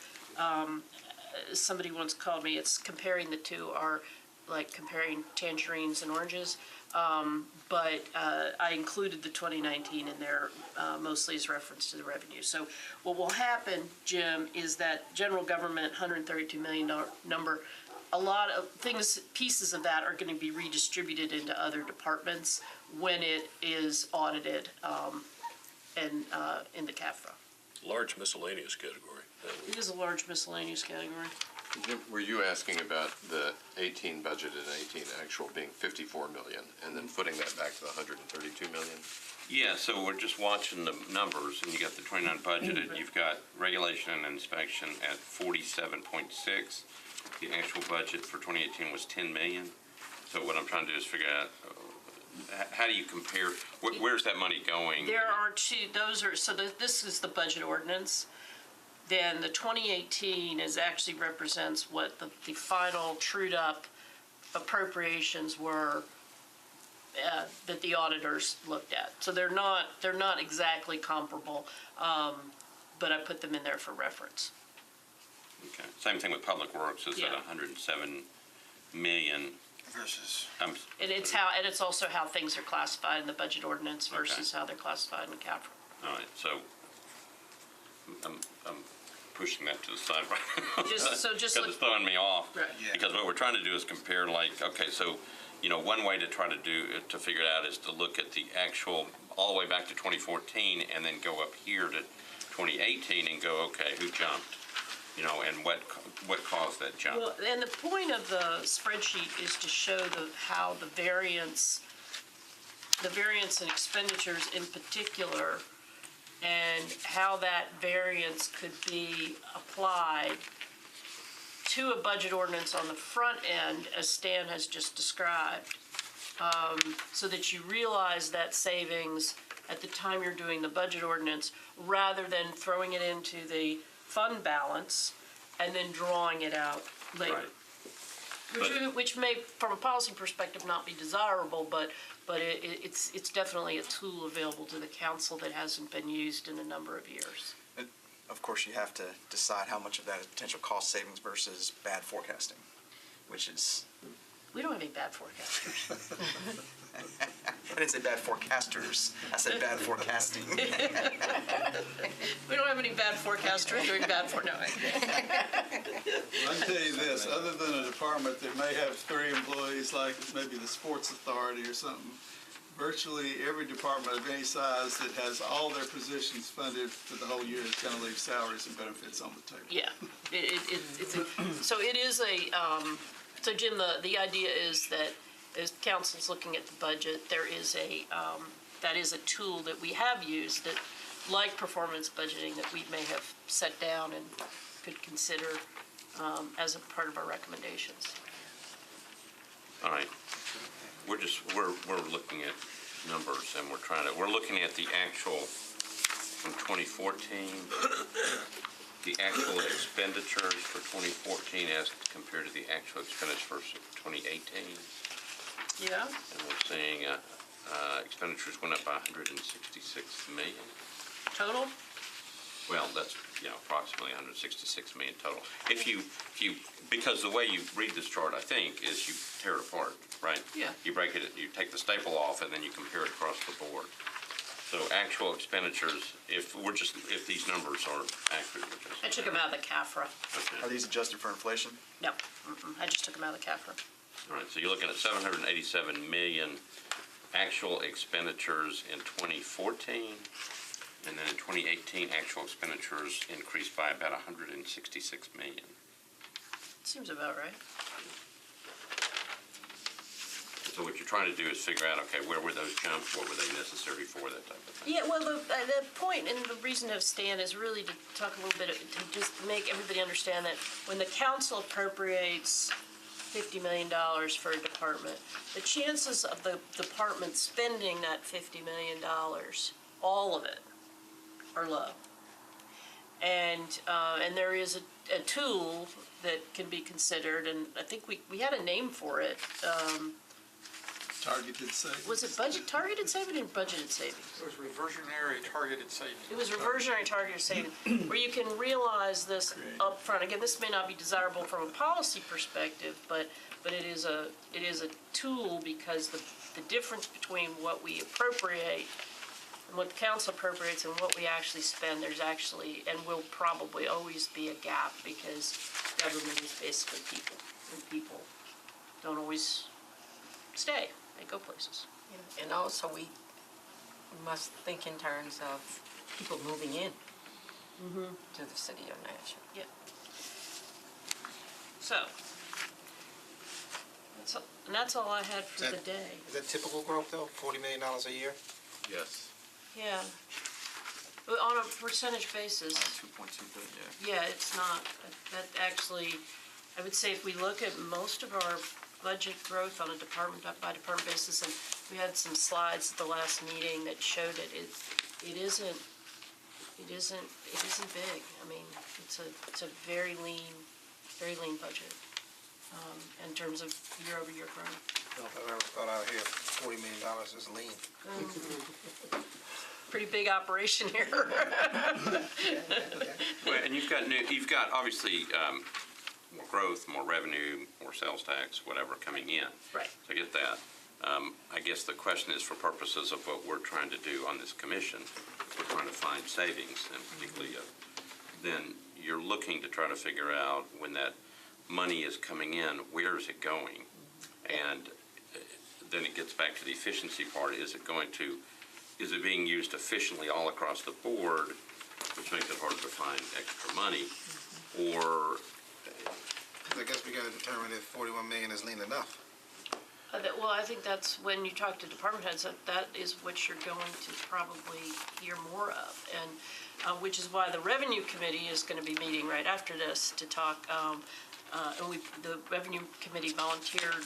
somebody once called me, it's comparing the two, are like comparing tangerines and oranges. But I included the 2019 in there mostly as reference to the revenue. So what will happen, Jim, is that general government $132 million number, a lot of things, pieces of that are going to be redistributed into other departments when it is audited and in the CAFRA. Large miscellaneous category. It is a large miscellaneous category. Jim, were you asking about the 18 budget and 18 actual being 54 million, and then putting that back to the 132 million? Yeah, so we're just watching the numbers, and you got the 29 budgeted, you've got regulation and inspection at 47.6. The actual budget for 2018 was 10 million. So what I'm trying to do is figure out, how do you compare, where's that money going? There are two, this is the budget ordinance. Then the 2018 actually represents what the final trued up appropriations were that the auditors looked at. So they're not exactly comparable, but I put them in there for reference. Okay. Same thing with Public Works, is at Yeah. 107 million. Versus. And it's also how things are classified in the budget ordinance versus how they're classified in CAFRA. All right, so I'm pushing that to the side right now. Just Because look- it's throwing me off. Right. Yeah. Because what we're trying to do is compare like, okay, so, one way to try to to figure it out is to look at the actual, all the way back to 2014 and then go up here to 2018 and go, okay, who jumped? And what caused that jump? Well, and the point of the spreadsheet is to show how the variance in expenditures in particular, and how that variance could be applied to a budget ordinance on the front end, as Stan has just described, so that you realize that savings at the time you're doing the budget ordinance, rather than throwing it into the fund balance and then drawing it out later. Right. Which may, from a policy perspective, not be desirable, but it's definitely a tool available to the council that hasn't been used in a number of years. Of course, you have to decide how much of that is potential cost savings versus bad forecasting, which is, We don't have any bad forecasters. I didn't say bad forecasters, I said bad forecasting. We don't have any bad forecasters doing bad for, no. Well, I can tell you this, other than a department that may have 3 employees, like maybe the sports authority or something, virtually every department of any size that has all their positions funded for the whole year is going to leave salaries and benefits on the table. Yeah, so it is so Jim, the idea is that as council's looking at the budget, there is that is a tool that we have used that, like performance budgeting, that we may have set down and could consider as a part of our recommendations. All right. We're looking at numbers and we're looking at the actual from 2014, the actual expenditures for 2014 as compared to the actual expenditures for 2018. Yeah. And we're seeing expenditures went up by 166 million. Total? Well, that's, approximately 166 million total. Because the way you read this chart, I think, is you tear it apart, right? Yeah. You break it, you take the staple off, and then you compare it across the board. So actual expenditures, if these numbers are accurate, which I took them out of the CAFRA. Are these adjusted for inflation? No, I just took them out of the CAFRA. All right, so you're looking at 787 million actual expenditures in 2014, and then in 2018, actual expenditures increased by about 166 million. Seems about right. So what you're trying to do is figure out, okay, where were those jumps, what were they necessary for, that type of thing. Yeah, well, the point and the reason of Stan is really to talk a little bit, to just make everybody understand that when the council appropriates $50 million for a department, the chances of the department spending that $50 million, all of it, are low. And there is a tool that can be considered, and I think we had a name for it. Targeted savings. Was it targeted savings or budgeted savings? It was reversionary targeted savings. It was reversionary targeted savings, where you can realize this up front. Again, this may not be desirable from a policy perspective, but it is a tool, because the difference between what we appropriate and what the council appropriates and what we actually spend, there's actually, and will probably always be, a gap, because government is basically people, and people don't always stay. They go places. And also, we must think in terms of people moving in to the city of Nashville. Yeah. So, that's all I had for the day. Is that typical growth, though? $40 million a year? Yes. Yeah. But on a percentage basis, 2.2 billion, yeah. yeah, it's not. That actually, I would say if we look at most of our budget growth on a department by department basis, and we had some slides at the last meeting that showed it isn't big. I mean, it's a very lean budget in terms of year-over-year growth. I don't know if I ever thought out here $40 million is lean. Pretty big operation here. Well, and you've got obviously growth, more revenue, more sales tax, whatever coming in. Right. So I get that. I guess the question is for purposes of what we're trying to do on this commission, we're trying to find savings, and particularly then you're looking to try to figure out when that money is coming in, where is it going? And then it gets back to the efficiency part. Is it being used efficiently all across the board, which makes it harder to find extra money? Or, I guess we gotta determine if 41 million is lean enough. Well, I think that's when you talk to department heads, that is what you're going to probably hear more of. And which is why the revenue committee is going to be meeting right after this to talk. And the revenue committee volunteered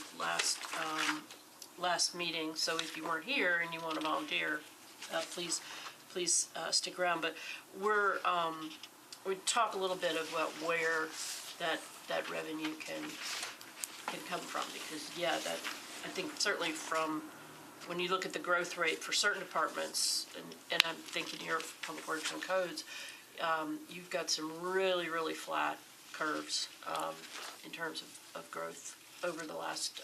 last meeting. So if you weren't here and you want to volunteer, please stick around. But we talk a little bit about where that revenue can come from, because I think certainly from when you look at the growth rate for certain departments, and I'm thinking here of Public Works and Codes, you've got some really, really flat curves in terms of growth over the last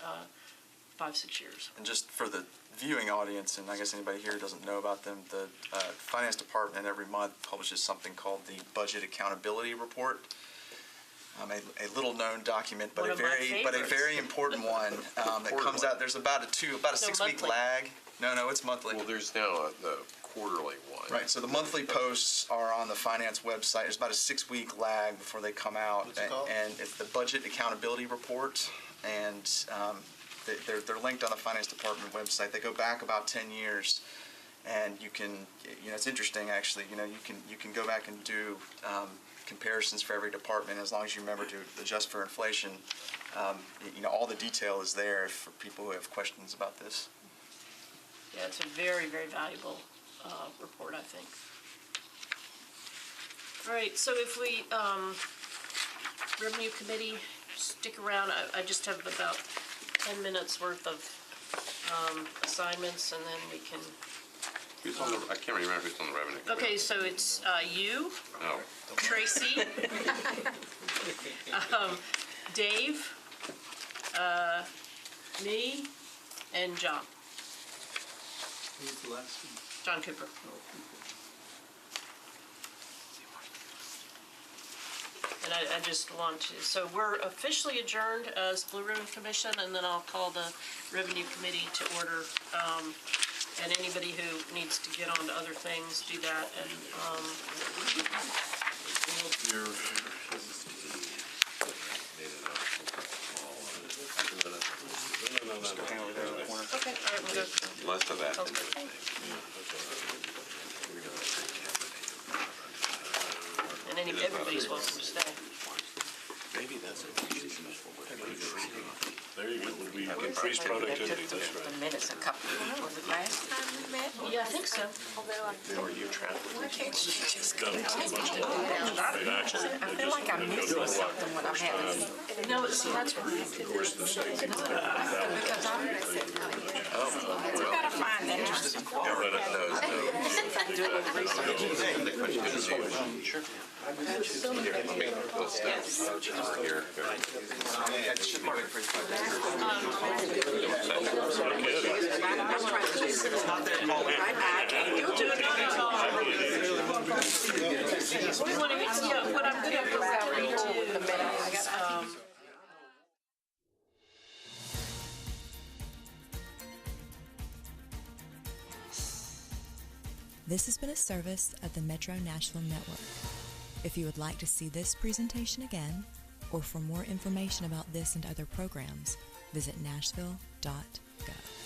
5-6 years. And just for the viewing audience, and I guess anybody here doesn't know about them, the Finance Department every month publishes something called the Budget Accountability Report. A little-known document, but a very important one that comes out. There's about a 6-week lag. No, it's monthly. Well, there's now the quarterly one. Right. So the monthly posts are on the finance website. There's about a 6-week lag before they come out. What's it called? And it's the Budget Accountability Report, and they're linked on the Finance Department website. They go back about 10 years, and you can, it's interesting actually. You can go back and do comparisons for every department as long as you remember to adjust for inflation. All the detail is there for people who have questions about this. Yeah, it's a very, very valuable report, I think. All right, so if we, Revenue Committee, stick around. I just have about 10 minutes worth of assignments, and then we can... I can't remember who's on the revenue. Okay, so it's you, Oh. Tracy, Dave, me, and John. Who's the last one? John Cooper. And I just want to, so we're officially adjourned as Blue Ribbon Commission, and then I'll call the Revenue Committee to order. And anybody who needs to get on to other things, do that. And okay, all right, we'll go. Less of that. And everybody's welcome to stay. Maybe that's There you go. Would we increase productivity? That's right. The minutes a couple, was it last time we met? Yeah, I think so. Or you travel. Why can't you just Done much actually. I feel like I'm missing something when I'm having. No, see, that's why. Of course, the state. Because I'm missing. We gotta find that. We want to get, yeah, what I'm going to go out into the minutes. This has been a service of the Metro Nashville Network. If you would like to see this presentation again, or for more information about this and other programs, visit nashville.gov.